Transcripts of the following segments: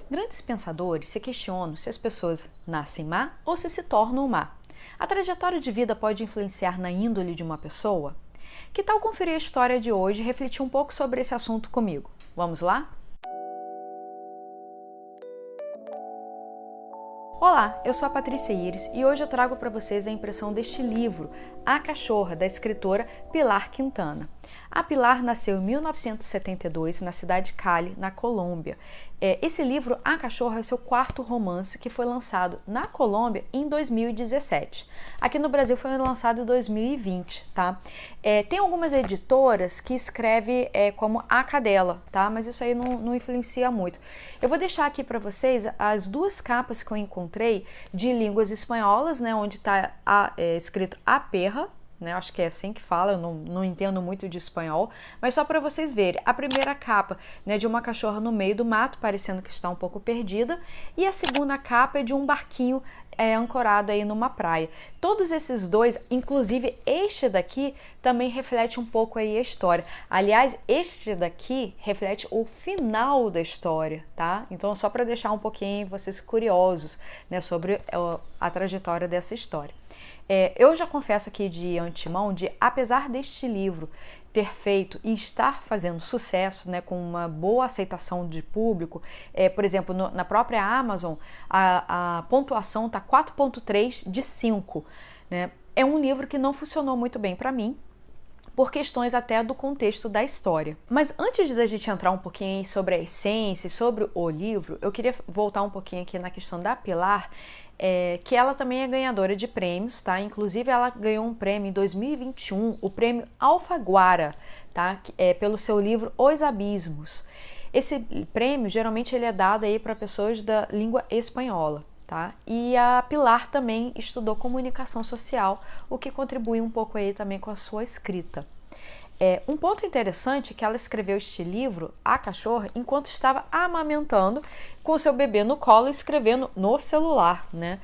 Grandes pensadores se questionam se as pessoas nascem má ou se tornam má. A trajetória de vida pode influenciar na índole de uma pessoa? Que tal conferir a história de hoje e refletir um pouco sobre esse assunto comigo? Vamos lá? Olá, eu sou a Patrícia Iris e hoje eu trago para vocês a impressão deste livro, A Cachorra, da escritora Pilar Quintana. A Pilar nasceu em 1972 na cidade de Cali, na Colômbia. Esse livro, A Cachorra, é o seu quarto romance que foi lançado na Colômbia em 2017. Aqui no Brasil foi lançado em 2020, tá? Tem algumas editoras que escrevem como A Cadela, tá? Mas isso aí não influencia muito. Eu vou deixar aqui para vocês as duas capas que eu encontrei de línguas espanholas, né? Onde está escrito A Perra, né? Acho que é assim que fala, eu não entendo muito de espanhol, mas só para vocês verem. A primeira capa, né, de uma cachorra no meio do mato, parecendo que está um pouco perdida, e a segunda capa é de um barquinho ancorado aí numa praia. Todos esses dois, inclusive este daqui, também reflete um pouco aí a história. Aliás, este daqui reflete o final da história, tá? Então, só para deixar um pouquinho vocês curiosos, né, sobre a trajetória dessa história. Eu já confesso aqui de antemão apesar deste livro ter feito e estar fazendo sucesso, né, com uma boa aceitação de público, por exemplo, na própria Amazon, a pontuação está 4,3 de 5. Né? É um livro que não funcionou muito bem para mim, por questões até do contexto da história. Mas antes da gente entrar um pouquinho sobre a essência, sobre o livro, eu queria voltar um pouquinho aqui na questão da Pilar, que ela também é ganhadora de prêmios, tá? Inclusive ela ganhou um prêmio em 2021, o prêmio Alfaguara, tá? Pelo seu livro Os Abismos. Esse prêmio geralmente ele é dado aí para pessoas da língua espanhola. Tá? E a Pilar também estudou comunicação social, o que contribui um pouco aí também com a sua escrita. Um ponto interessante é que ela escreveu este livro, A Cachorra, enquanto estava amamentando com seu bebê no colo e escrevendo no celular, né?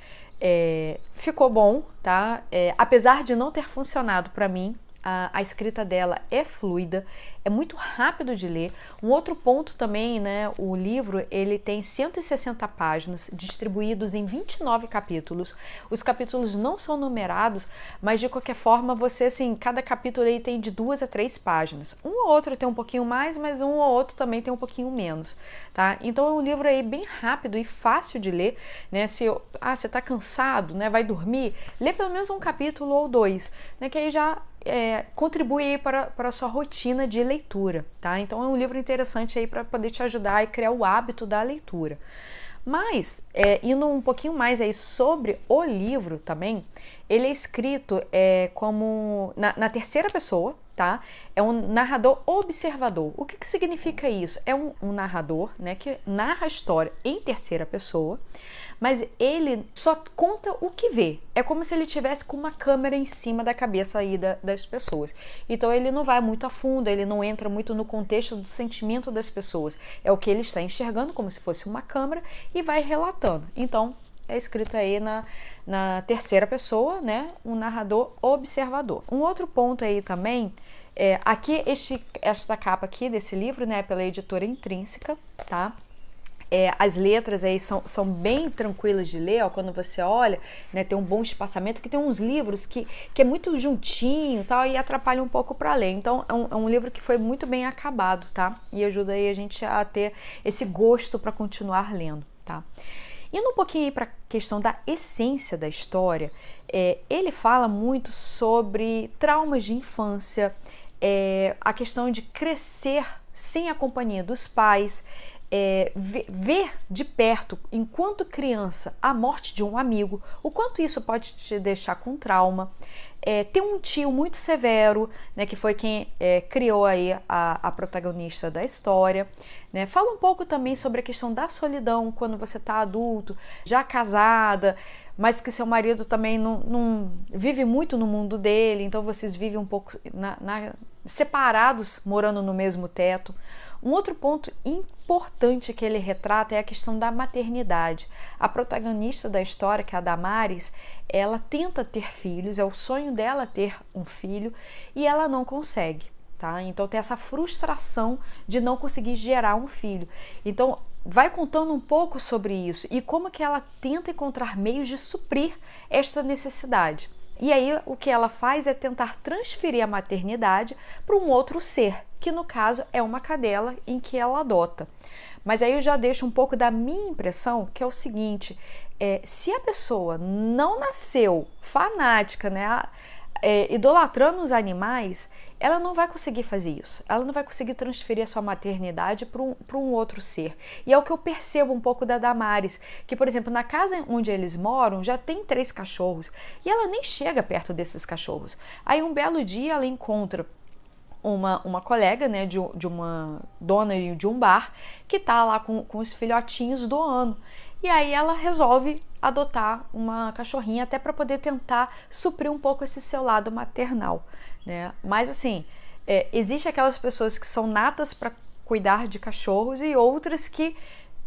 Ficou bom, tá? Apesar de não ter funcionado para mim, a escrita dela é fluida, é muito rápido de ler. Um outro ponto também, né, o livro ele tem 160 páginas distribuídos em 29 capítulos. Os capítulos não são numerados, mas de qualquer forma você, assim, cada capítulo aí tem de 2 a 3 páginas. Um ou outro tem um pouquinho mais, mas um ou outro também tem um pouquinho menos, tá? Então é um livro aí bem rápido e fácil de ler, né? Você tá cansado, né, vai dormir, lê pelo menos um capítulo ou 2, né, que aí já contribui para a sua rotina de leitura, tá? Então é um livro interessante aí para poder te ajudar e criar o hábito da leitura. Mas, indo um pouquinho mais aí sobre o livro também, ele é escrito como na terceira pessoa, tá? É um narrador observador. O que significa isso? É um narrador, né, que narra a história em terceira pessoa, mas ele só conta o que vê. É como se ele tivesse com uma câmera em cima da cabeça aí das pessoas. Então ele não vai muito a fundo, ele não entra muito no contexto do sentimento das pessoas. É o que ele está enxergando como se fosse uma câmera e vai relatando. Então é escrito aí na terceira pessoa, né? Um narrador observador. Um outro ponto aí também, aqui esta capa aqui desse livro, né? Pela editora Intrínseca, tá? As letras aí são bem tranquilas de ler, ó, quando você olha, né, tem um bom espaçamento, que tem uns livros que é muito juntinho, tal, e atrapalha um pouco para ler. Então é um livro que foi muito bem acabado, tá? E ajuda aí a gente a ter esse gosto para continuar lendo, tá? Indo um pouquinho aí para a questão da essência da história, ele fala muito sobre traumas de infância, a questão de crescer sem a companhia dos pais, ver de perto, enquanto criança, a morte de um amigo, o quanto isso pode te deixar com trauma. Tem um tio muito severo, né, que foi quem criou aí a protagonista da história, né? Fala um pouco também sobre a questão da solidão quando você está adulto, já casada, mas que seu marido também não vive muito no mundo dele, então vocês vivem um pouco separados, morando no mesmo teto. Um outro ponto importante que ele retrata é a questão da maternidade. A protagonista da história, que é a Damares, ela tenta ter filhos, é o sonho dela ter um filho e ela não consegue. Tá? Então tem essa frustração de não conseguir gerar um filho. Então vai contando um pouco sobre isso e como que ela tenta encontrar meios de suprir esta necessidade. E aí o que ela faz é tentar transferir a maternidade para um outro ser, que no caso é uma cadela em que ela adota. Mas aí eu já deixo um pouco da minha impressão, que é o seguinte, se a pessoa não nasceu fanática, né, idolatrando os animais, ela não vai conseguir fazer isso. Ela não vai conseguir transferir a sua maternidade para um outro ser. E é o que eu percebo um pouco da Damares, que, por exemplo, na casa onde eles moram, já tem 3 cachorros, e ela nem chega perto desses cachorros. Aí um belo dia ela encontra uma colega, né, de uma dona de um bar, que tá lá com os filhotinhos doando. E aí ela resolve adotar uma cachorrinha até para poder tentar suprir um pouco esse seu lado maternal, né? Mas assim, existe aquelas pessoas que são natas para cuidar de cachorros e outras que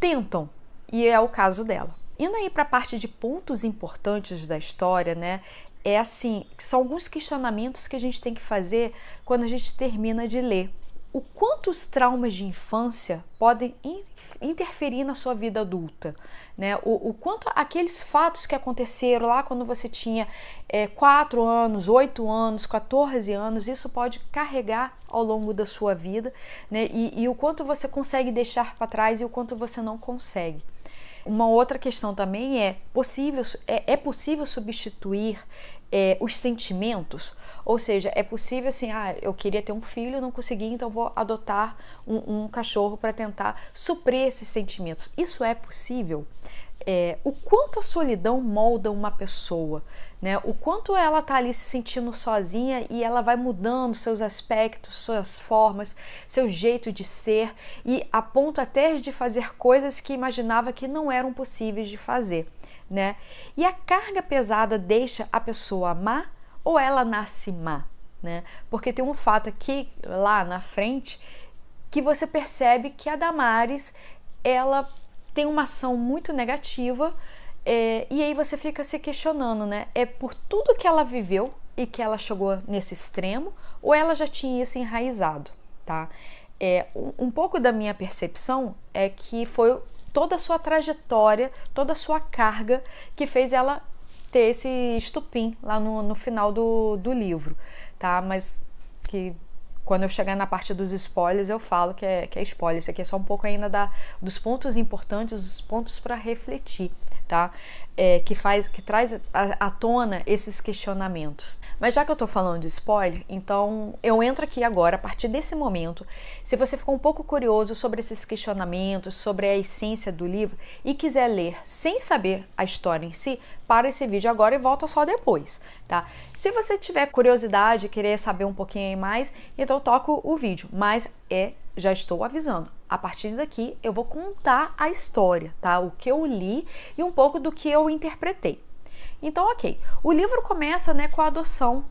tentam, e é o caso dela. Indo aí para a parte de pontos importantes da história, né? É assim, são alguns questionamentos que a gente tem que fazer quando a gente termina de ler. O quanto os traumas de infância podem interferir na sua vida adulta, né? O quanto aqueles fatos que aconteceram lá quando você tinha 4 anos, 8 anos, 14 anos, isso pode carregar ao longo da sua vida, né? E o quanto você consegue deixar para trás e o quanto você não consegue. Uma outra questão também é possível substituir os sentimentos? Ou seja, é possível assim, eu queria ter um filho, não consegui, então vou adotar um cachorro para tentar suprir esses sentimentos. Isso é possível? O quanto a solidão molda uma pessoa, né? O quanto ela está ali se sentindo sozinha e ela vai mudando seus aspectos, suas formas, seu jeito de ser, e a ponto até de fazer coisas que imaginava que não eram possíveis de fazer, né? E a carga pesada deixa a pessoa má ou ela nasce má, né? Porque tem um fato aqui, lá na frente, que você percebe que a Damares, ela tem uma ação muito negativa, e aí você fica se questionando, né? É por tudo que ela viveu e que ela chegou nesse extremo, ou ela já tinha isso enraizado, tá? Um pouco da minha percepção é que foi toda a sua trajetória, toda a sua carga que fez ela ter esse estupim lá no final do livro, tá? Mas que quando eu chegar na parte dos spoilers eu falo que é spoiler. Isso aqui é só um pouco ainda dos pontos importantes, dos pontos para refletir, tá? Que traz à tona esses questionamentos. Mas já que eu tô falando de spoiler, então eu entro aqui agora, a partir desse momento. Se você ficou um pouco curioso sobre esses questionamentos, sobre a essência do livro e quiser ler sem saber a história em si, para esse vídeo agora e volta só depois, tá? Se você tiver curiosidade e querer saber um pouquinho mais, então toco o vídeo, mas já estou avisando, a partir daqui eu vou contar a história, tá? O que eu li e um pouco do que eu interpretei. Então, ok, o livro começa, né, com a adoção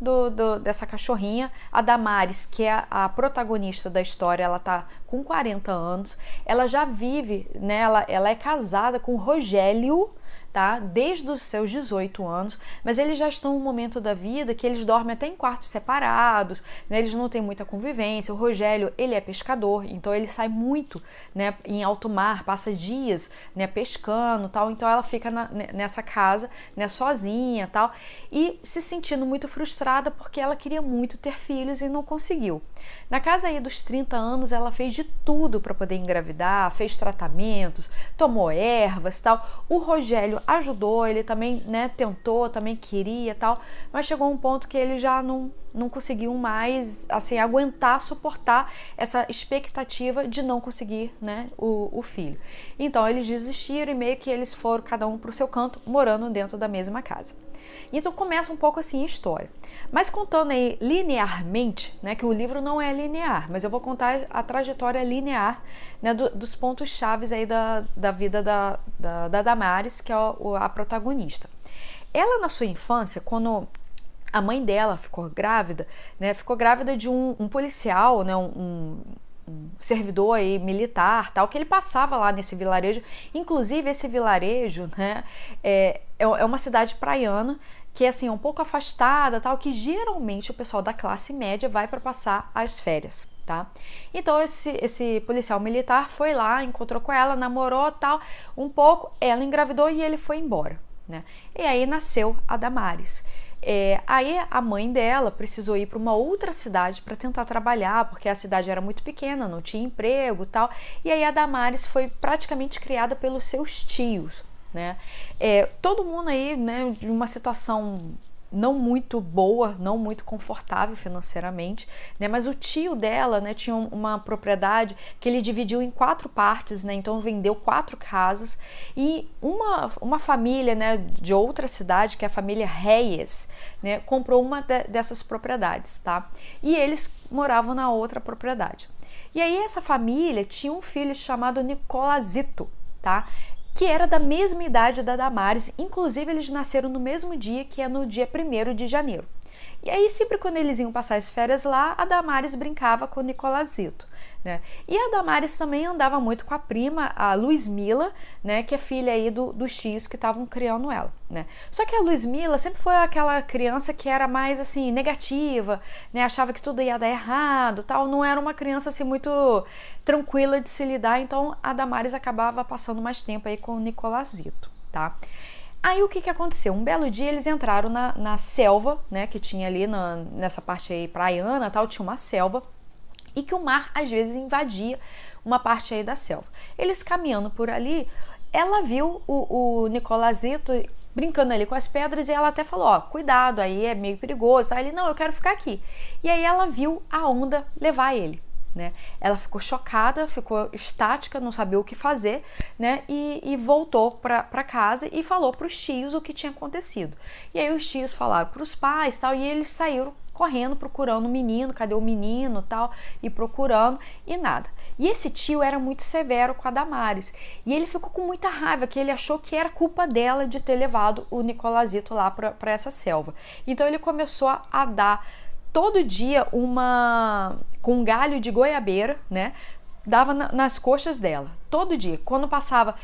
dessa cachorrinha, a Damares, que é a protagonista da história. Ela tá com 40 anos, ela já vive, né, ela é casada com o Rogério, tá? Desde os seus 18 anos, mas eles já estão num momento da vida que eles dormem até em quartos separados, né? Eles não têm muita convivência. O Rogério, ele é pescador, então ele sai muito, né, em alto mar, passa dias, né, pescando, tal. Então ela fica nessa casa, né, sozinha, tal, e se sentindo muito frustrada porque ela queria muito ter filhos e não conseguiu. Na casa aí dos 30 anos, ela fez de tudo para poder engravidar, fez tratamentos, tomou ervas, tal. O Rogério ajudou, ele também, né, tentou, também queria, tal, mas chegou um ponto que ele já não conseguiu mais, assim, aguentar, suportar essa expectativa de não conseguir, né, o filho. Então eles desistiram e meio que eles foram cada um para o seu canto, morando dentro da mesma casa. Então começa um pouco assim a história. Mas contando aí linearmente, né, que o livro não é linear, mas eu vou contar a trajetória linear, né, dos pontos chaves aí da vida da Damares, que é a protagonista. Ela, na sua infância, quando a mãe dela ficou grávida, né, de um policial, né, um servidor aí militar, tal, que ele passava lá nesse vilarejo. Inclusive esse vilarejo, né, é uma cidade praiana que é assim um pouco afastada, tal, que geralmente o pessoal da classe média vai para passar as férias. tá? Então esse policial militar foi lá, encontrou com ela, namorou, tal, um pouco, ela engravidou e ele foi embora, né? E aí nasceu a Damares. Aí a mãe dela precisou ir para uma outra cidade para tentar trabalhar, porque a cidade era muito pequena, não tinha emprego, tal. E aí a Damares foi praticamente criada pelos seus tios, né? Todo mundo aí, né, de uma situação não muito boa, não muito confortável financeiramente, né? Mas o tio dela, né, tinha uma propriedade que ele dividiu em 4 partes, né? Então vendeu 4 casas e uma família, né, de outra cidade, que é a família Reyes, né, comprou uma dessas propriedades, tá? E eles moravam na outra propriedade. E aí essa família tinha um filho chamado Nicolazito, tá? Que era da mesma idade da Damares, inclusive eles nasceram no mesmo dia, que é no dia 1º de janeiro. E aí sempre quando eles iam passar as férias lá, a Damares brincava com o Nicolazito, né? E a Damares também andava muito com a prima, a Luismila, né, que é filha aí dos tios que estavam criando ela, né? Só que a Luismila sempre foi aquela criança que era mais assim negativa, né, achava que tudo ia dar errado, tal, não era uma criança assim muito tranquila de se lidar, então a Damares acabava passando mais tempo aí com o Nicolazito, tá? Aí o que aconteceu? Um belo dia eles entraram na selva, né, que tinha ali nessa parte aí praiana, tal, tinha uma selva, e que o mar às vezes invadia uma parte aí da selva. Eles caminhando por ali, ela viu o Nicolazito brincando ali com as pedras e ela até falou, ó, cuidado, aí é meio perigoso. Aí ele, não, eu quero ficar aqui. E aí ela viu a onda levar ele, né? Ela ficou chocada, ficou estática, não sabia o que fazer, né? E voltou para casa e falou para os tios o que tinha acontecido. E aí os tios falaram para os pais, tal, e eles saíram correndo procurando o menino, cadê o menino, tal, e procurando e nada. E esse tio era muito severo com a Damares e ele ficou com muita raiva, que ele achou que era culpa dela de ter levado o Nicolazito lá para essa selva. Então ele começou a dar todo dia com um galho de goiabeira, né? Dava nas coxas dela, todo dia. Quando passava,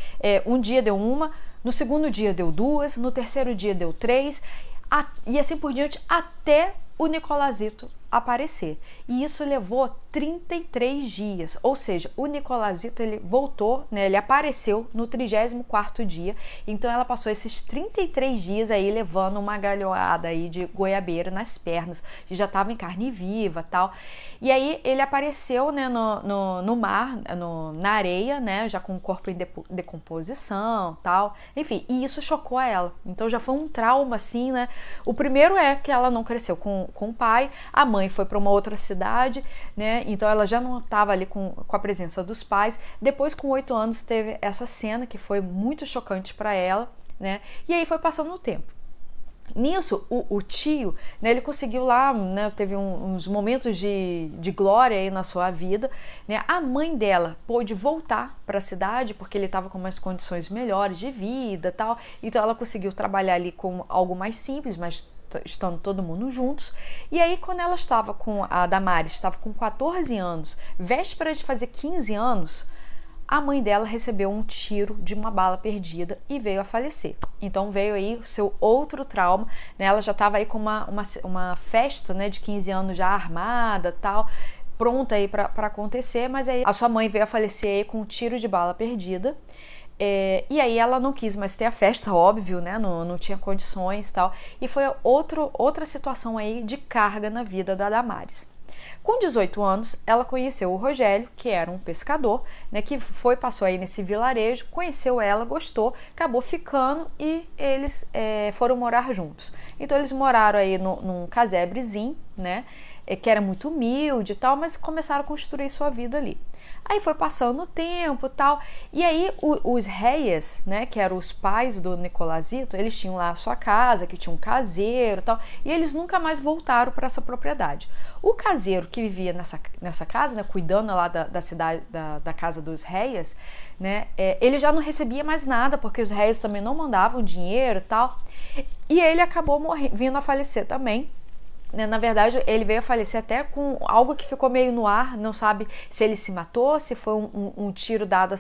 um dia deu uma, no segundo dia deu 2, no terceiro dia deu 3, e assim por diante, até o Nicolazito aparecer. E isso levou 33 dias, ou seja, o Nicolazito ele voltou, né, ele apareceu no 34º dia, então ela passou esses 33 dias aí levando uma galhoada aí de goiabeira nas pernas, que já estava em carne viva, tal. E aí ele apareceu, né, no mar, na areia, né, já com o corpo em decomposição, tal. Enfim, e isso chocou a ela. Então já foi um trauma assim, né? O primeiro é que ela não cresceu com o pai, a mãe foi para uma outra cidade, né? Então ela já não estava ali com a presença dos pais. Depois, com 8 anos, teve essa cena que foi muito chocante para ela, né? E aí foi passando o tempo. Nisso, o tio, né, ele conseguiu lá, né, teve uns momentos de glória aí na sua vida, né? A mãe dela pôde voltar para a cidade porque ele estava com umas condições melhores de vida, tal. Então ela conseguiu trabalhar ali com algo mais simples, mas estando todo mundo juntos. E aí quando ela estava com a Damares, estava com 14 anos, véspera de fazer 15 anos, a mãe dela recebeu um tiro de uma bala perdida e veio a falecer. Então veio aí o seu outro trauma, né? Ela já estava aí com uma festa, né, de 15 anos já armada, tal, pronta aí para acontecer, mas aí a sua mãe veio a falecer aí com um tiro de bala perdida. E aí ela não quis mais ter a festa, óbvio, né? Não tinha condições e tal. E foi outra situação aí de carga na vida da Damares. Com 18 anos, ela conheceu o Rogério, que era um pescador, né? Que passou aí nesse vilarejo, conheceu ela, gostou, acabou ficando e eles foram morar juntos. Então eles moraram aí num casebrezinho, né? Que era muito humilde e tal, mas começaram a construir sua vida ali. Aí foi passando o tempo e tal, e aí os Reyes, né, que eram os pais do Nicolazito, eles tinham lá a sua casa, que tinha um caseiro e tal, e eles nunca mais voltaram para essa propriedade. O caseiro que vivia nessa casa, né, cuidando lá da cidade, da casa dos Reyes, né, ele já não recebia mais nada, porque os Reyes também não mandavam dinheiro e tal, e ele acabou vindo a falecer também. Na verdade, ele veio a falecer até com algo que ficou meio no ar, não sabe se ele se matou, se foi um tiro dado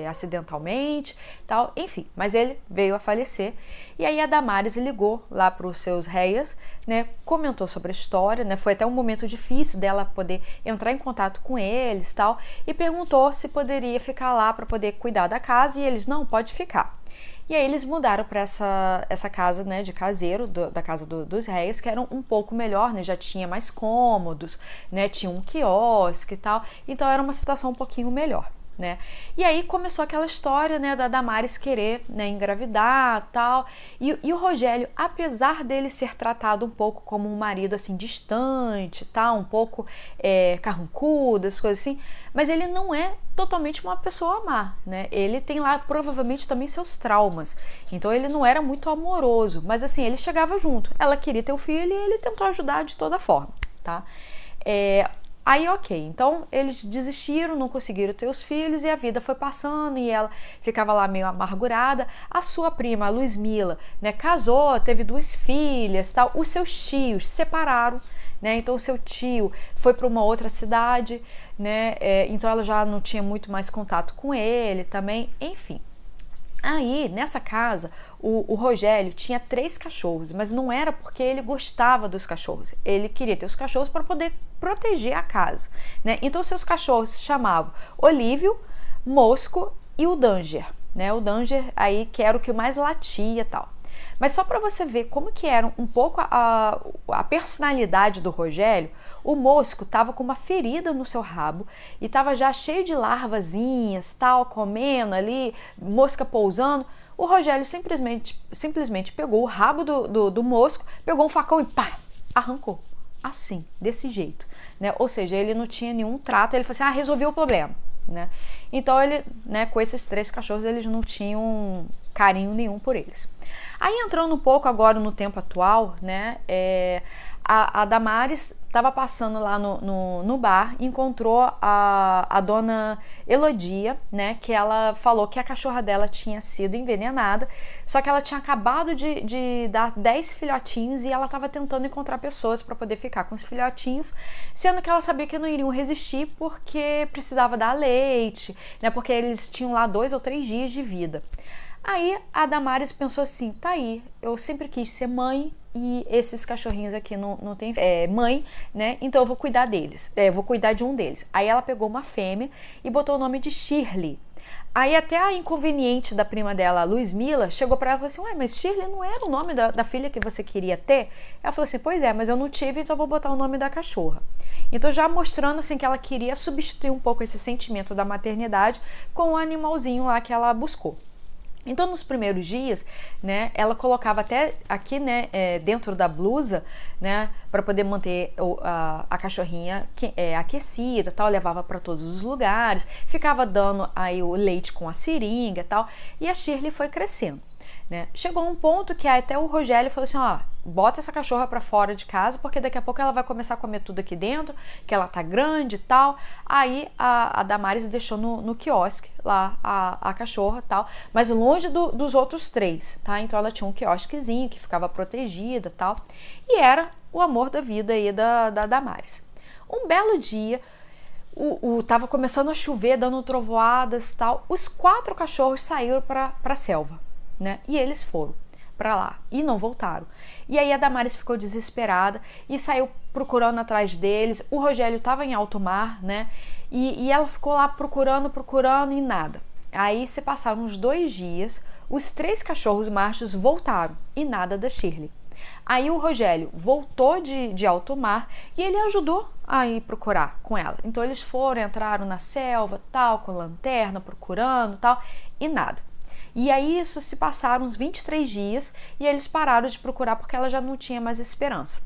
acidentalmente, tal, enfim, mas ele veio a falecer. E aí a Damares ligou lá para os seus réias, né, comentou sobre a história, né, foi até um momento difícil dela poder entrar em contato com eles, tal, e perguntou se poderia ficar lá para poder cuidar da casa, e eles, não, pode ficar. E aí eles mudaram para essa casa, né, de caseiro, da casa dos réis, que era um pouco melhor, né, já tinha mais cômodos, né, tinha um quiosque e tal, então era uma situação um pouquinho melhor, né. E aí começou aquela história, né, da Damares querer, né, engravidar tal, e o Rogério, apesar dele ser tratado um pouco como um marido assim distante, tal, um pouco carrancudo, as coisas assim, mas ele não é totalmente uma pessoa má, né? Ele tem lá provavelmente também seus traumas, então ele não era muito amoroso, mas assim, ele chegava junto, ela queria ter o filho e ele tentou ajudar de toda forma, tá? Aí ok, então eles desistiram, não conseguiram ter os filhos e a vida foi passando e ela ficava lá meio amargurada. A sua prima, a Luzmila, né, casou, teve 2 filhas, tal. Os seus tios se separaram, né, então o seu tio foi para uma outra cidade, né, então ela já não tinha muito mais contato com ele também, enfim. Aí, nessa casa, o Rogério tinha 3 cachorros, mas não era porque ele gostava dos cachorros. Ele queria ter os cachorros para poder proteger a casa, né? Então, seus cachorros se chamavam Olívio, Mosco e o Danger, né? O Danger aí que era o que mais latia e tal. Mas só para você ver como que era um pouco a personalidade do Rogério, o Mosco estava com uma ferida no seu rabo e estava já cheio de larvazinhas, tal, comendo ali, mosca pousando. O Rogério simplesmente pegou o rabo do Mosco, pegou um facão e pá, arrancou. Assim, desse jeito, né? Ou seja, ele não tinha nenhum trato, ele falou assim, resolveu o problema, né? Então ele, né, com esses 3 cachorros, eles não tinham carinho nenhum por eles. Aí entrando um pouco agora no tempo atual, né, a Damares estava passando lá no bar, encontrou a dona Elodia, né, que ela falou que a cachorra dela tinha sido envenenada, só que ela tinha acabado de dar 10 filhotinhos e ela estava tentando encontrar pessoas para poder ficar com os filhotinhos, sendo que ela sabia que não iriam resistir porque precisava dar leite, né, porque eles tinham lá 2 ou 3 dias de vida. Aí a Damares pensou assim, tá aí, eu sempre quis ser mãe e esses cachorrinhos aqui não tem mãe, né? Então eu vou cuidar deles, eu vou cuidar de um deles. Aí ela pegou uma fêmea e botou o nome de Shirley. Aí até a inconveniente da prima dela, a Luzmila, chegou para ela e falou assim, ué, mas Shirley não era o nome da filha que você queria ter? Ela falou assim, pois é, mas eu não tive, então eu vou botar o nome da cachorra. Então já mostrando assim que ela queria substituir um pouco esse sentimento da maternidade com o animalzinho lá que ela buscou. Então, nos primeiros dias, né, ela colocava até aqui, né, dentro da blusa, né, para poder manter a cachorrinha aquecida, tal, levava para todos os lugares, ficava dando aí o leite com a seringa, tal, e a Shirley foi crescendo, né. Chegou um ponto que até o Rogério falou assim, ó, bota essa cachorra para fora de casa, porque daqui a pouco ela vai começar a comer tudo aqui dentro, que ela tá grande e tal. Aí a Damares deixou no quiosque lá a cachorra e tal, mas longe dos outros 3, tá? Então ela tinha um quiosquezinho que ficava protegida e tal, e era o amor da vida aí da Damares. Um belo dia, tava começando a chover, dando trovoadas e tal, os 4 cachorros saíram pra selva, né? E eles foram para lá e não voltaram. E aí a Damares ficou desesperada e saiu procurando atrás deles. O Rogério estava em alto mar, né? E ela ficou lá procurando e nada. Aí se passaram uns 2 dias, os 3 cachorros machos voltaram e nada da Shirley. Aí o Rogério voltou de alto mar e ele ajudou a ir procurar com ela. Então eles entraram na selva, tal, com lanterna, procurando, tal, e nada. E aí isso se passaram uns 23 dias e eles pararam de procurar porque ela já não tinha mais esperança.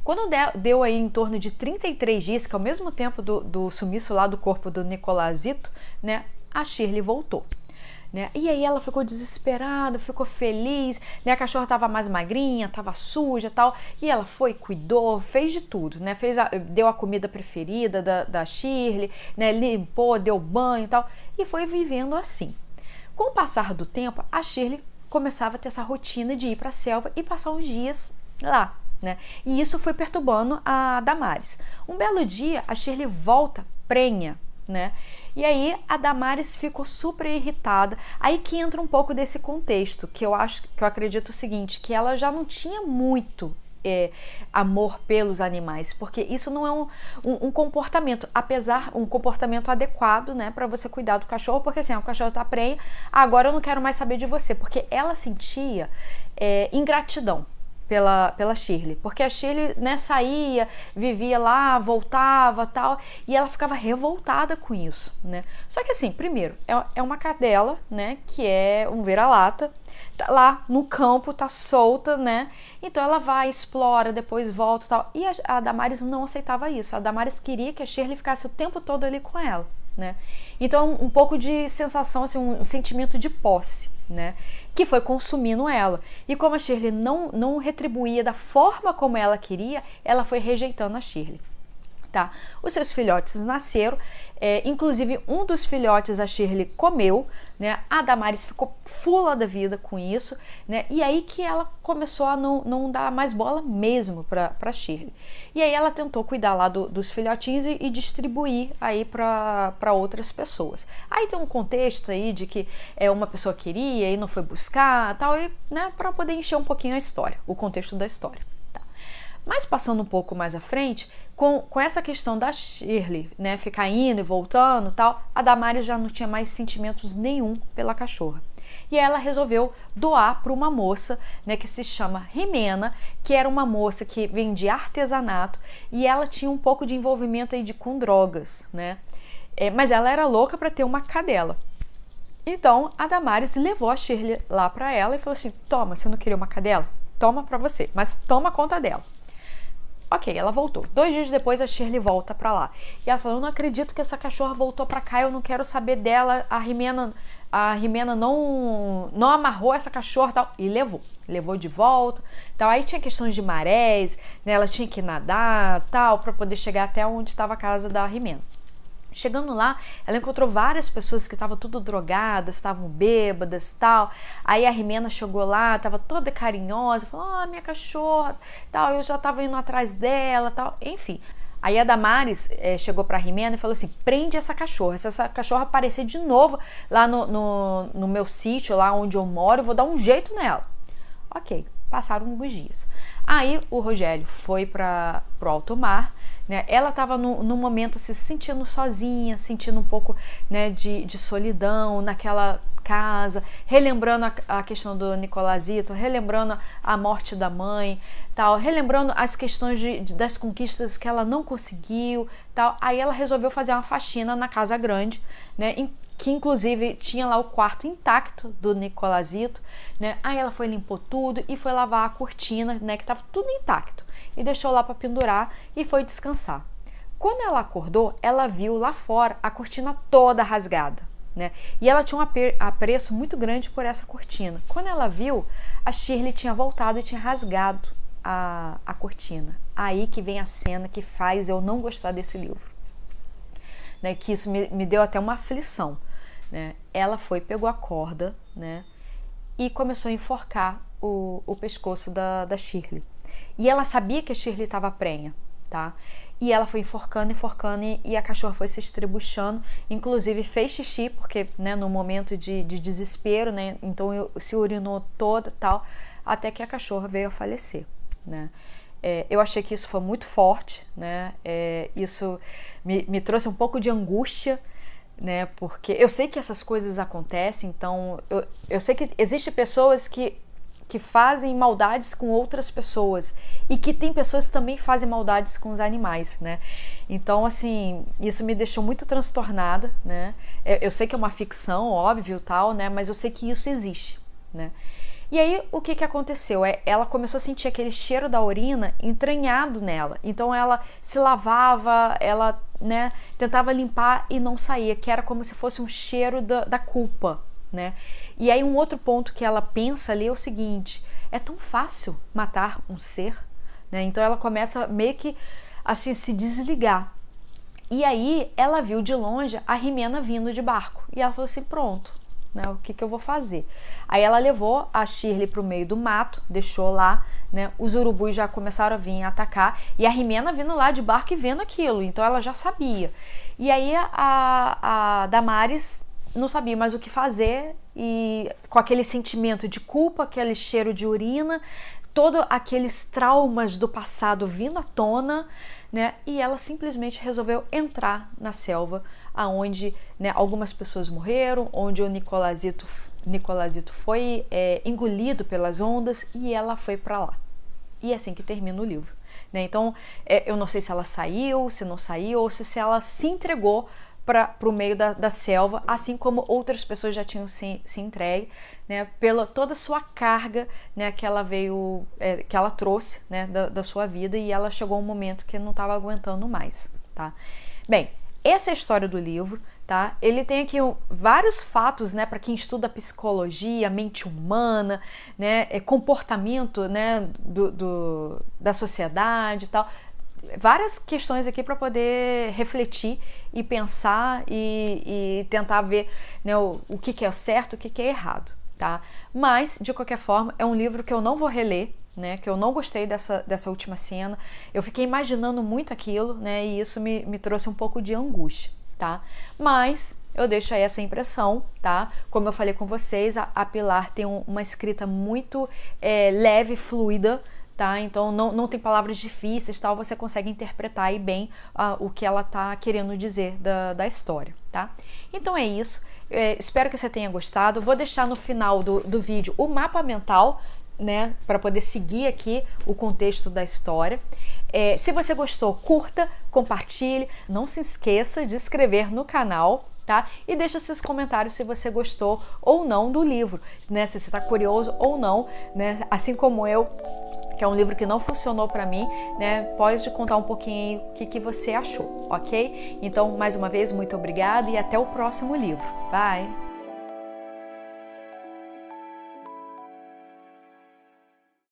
Quando deu aí em torno de 33 dias, que é o mesmo tempo do sumiço lá do corpo do Nicolazito, né, a Shirley voltou. Né? E aí ela ficou desesperada, ficou feliz, né? A cachorra estava mais magrinha, estava suja e tal, e ela foi, cuidou, fez de tudo, né? Deu a comida preferida da Shirley, né? Limpou, deu banho e tal, e foi vivendo assim. Com o passar do tempo, a Shirley começava a ter essa rotina de ir para a selva e passar uns dias lá, né? E isso foi perturbando a Damares. Um belo dia, a Shirley volta prenha, né? E aí a Damares ficou super irritada. Aí que entra um pouco desse contexto, que eu acredito o seguinte, que ela já não tinha muito amor pelos animais, porque isso não é um comportamento, um comportamento adequado, né, para você cuidar do cachorro, porque assim, o cachorro tá prenha, agora eu não quero mais saber de você, porque ela sentia ingratidão pela Shirley, porque a Shirley, né, saía, vivia lá, voltava, tal, e ela ficava revoltada com isso, né? Só que assim, primeiro, é uma cadela, né, que é um vira-lata, tá lá no campo, tá solta, né? Então ela vai, explora, depois volta, tal. E a Damares não aceitava isso. A Damares queria que a Shirley ficasse o tempo todo ali com ela, né? Então um pouco de sensação, assim, um sentimento de posse, né, que foi consumindo ela. E como a Shirley não retribuía da forma como ela queria, ela foi rejeitando a Shirley. Tá? Os seus filhotes nasceram, inclusive um dos filhotes a Shirley comeu, né? A Damares ficou fula da vida com isso, né? E aí que ela começou a não dar mais bola mesmo para Shirley. E aí ela tentou cuidar lá dos filhotinhos e distribuir aí para outras pessoas. Aí tem um contexto aí de que uma pessoa queria e não foi buscar, tal, e, né, para poder encher um pouquinho a história, o contexto da história. Mas passando um pouco mais à frente, com essa questão da Shirley, né, ficar indo e voltando, tal, a Damares já não tinha mais sentimentos nenhum pela cachorra. E ela resolveu doar para uma moça, né, que se chama Rimena, que era uma moça que vendia artesanato e ela tinha um pouco de envolvimento aí com drogas, né? Mas ela era louca para ter uma cadela. Então a Damares levou a Shirley lá para ela e falou assim: toma, você não queria uma cadela? Toma para você, mas toma conta dela. Ok, ela voltou. 2 dias depois a Shirley volta pra lá. E ela falou: eu não acredito que essa cachorra voltou pra cá, eu não quero saber dela. A Rimena não amarrou essa cachorra, tal. E levou de volta. Então aí tinha questões de marés, né? Ela tinha que nadar, tal, para poder chegar até onde estava a casa da Rimena. Chegando lá, ela encontrou várias pessoas que estavam tudo drogadas, estavam bêbadas, tal. Aí a Rimena chegou lá, estava toda carinhosa, falou: minha cachorra, tal. Eu já estava indo atrás dela, tal. Enfim. Aí a Damares chegou para a Rimena e falou assim: prende essa cachorra. Se essa cachorra aparecer de novo lá no meu sítio, lá onde eu moro, eu vou dar um jeito nela. Ok, passaram alguns dias. Aí o Rogério foi para o alto mar, né? Ela estava num momento se sentindo sozinha, sentindo um pouco, né, de solidão naquela casa, relembrando a questão do Nicolazito, relembrando a morte da mãe, tal, relembrando as questões das conquistas que ela não conseguiu, tal. Aí ela resolveu fazer uma faxina na casa grande, né, que inclusive tinha lá o quarto intacto do Nicolazito, né? Aí ela limpou tudo e foi lavar a cortina, né, que estava tudo intacto, e deixou lá para pendurar e foi descansar. Quando ela acordou, ela viu lá fora a cortina toda rasgada, né? E ela tinha um apreço muito grande por essa cortina. Quando ela viu, a Shirley tinha voltado e tinha rasgado a cortina. Aí que vem a cena que faz eu não gostar desse livro, né? Que isso me deu até uma aflição, né? Ela pegou a corda, né, e começou a enforcar o pescoço da Shirley. E ela sabia que a Shirley estava prenha, tá? E ela foi enforcando e a cachorra foi se estribuchando, inclusive fez xixi, porque, né, no momento de desespero, né, então se urinou toda, tal, até que a cachorra veio a falecer, né? Eu achei que isso foi muito forte, né? Isso me trouxe um pouco de angústia, né? Porque eu sei que essas coisas acontecem, então eu sei que existem pessoas que fazem maldades com outras pessoas e que tem pessoas que também fazem maldades com os animais, né? Então, assim, isso me deixou muito transtornada, né? Eu sei que é uma ficção, óbvio, tal, né? Mas eu sei que isso existe, né? E aí, o que aconteceu? Ela começou a sentir aquele cheiro da urina entranhado nela. Então, ela se lavava, ela, né, tentava limpar e não saía, que era como se fosse um cheiro da culpa, né? E aí, um outro ponto que ela pensa ali é o seguinte: é tão fácil matar um ser, né? Então, ela começa meio que, assim, se desligar. E aí, ela viu de longe a Rimena vindo de barco. E ela falou assim: pronto, né? O que eu vou fazer? Aí ela levou a Shirley para o meio do mato, deixou lá, né? Os urubus já começaram a vir atacar e a Rimena vindo lá de barco e vendo aquilo, então ela já sabia. E aí a Damares não sabia mais o que fazer e com aquele sentimento de culpa, aquele cheiro de urina, todos aqueles traumas do passado vindo à tona, né? E ela simplesmente resolveu entrar na selva, aonde, né, algumas pessoas morreram, onde o Nicolazito foi engolido pelas ondas e ela foi para lá. E é assim que termina o livro, né? Então, eu não sei se ela saiu, se não saiu, ou se ela se entregou para o meio da selva, assim como outras pessoas já tinham se entregue, né, pela toda a sua carga, né, que ela que ela trouxe, né, da sua vida, e ela chegou a um momento que não estava aguentando mais, tá? Bem, essa é a história do livro, tá? Ele tem aqui vários fatos, né, para quem estuda psicologia, mente humana, né, comportamento, né, da sociedade e tal. Várias questões aqui para poder refletir e pensar e tentar ver, né, o que é certo, o que é errado, tá? Mas, de qualquer forma, é um livro que eu não vou reler, né, que eu não gostei dessa última cena. Eu fiquei imaginando muito aquilo, né, e isso me trouxe um pouco de angústia, tá? Mas eu deixo aí essa impressão, tá? Como eu falei com vocês, a Pilar tem uma escrita muito leve, fluida, tá? Então não tem palavras difíceis, tal, você consegue interpretar aí bem o que ela tá querendo dizer da história, tá? Então é isso, espero que você tenha gostado. Vou deixar no final do vídeo o mapa mental, né, para poder seguir aqui o contexto da história. Se você gostou, curta, compartilhe, não se esqueça de se inscrever no canal, tá? E deixa seus comentários se você gostou ou não do livro, né? Se você está curioso ou não, né? Assim como eu, que é um livro que não funcionou para mim, né? Pode contar um pouquinho aí o que você achou, ok? Então, mais uma vez, muito obrigada e até o próximo livro. Bye!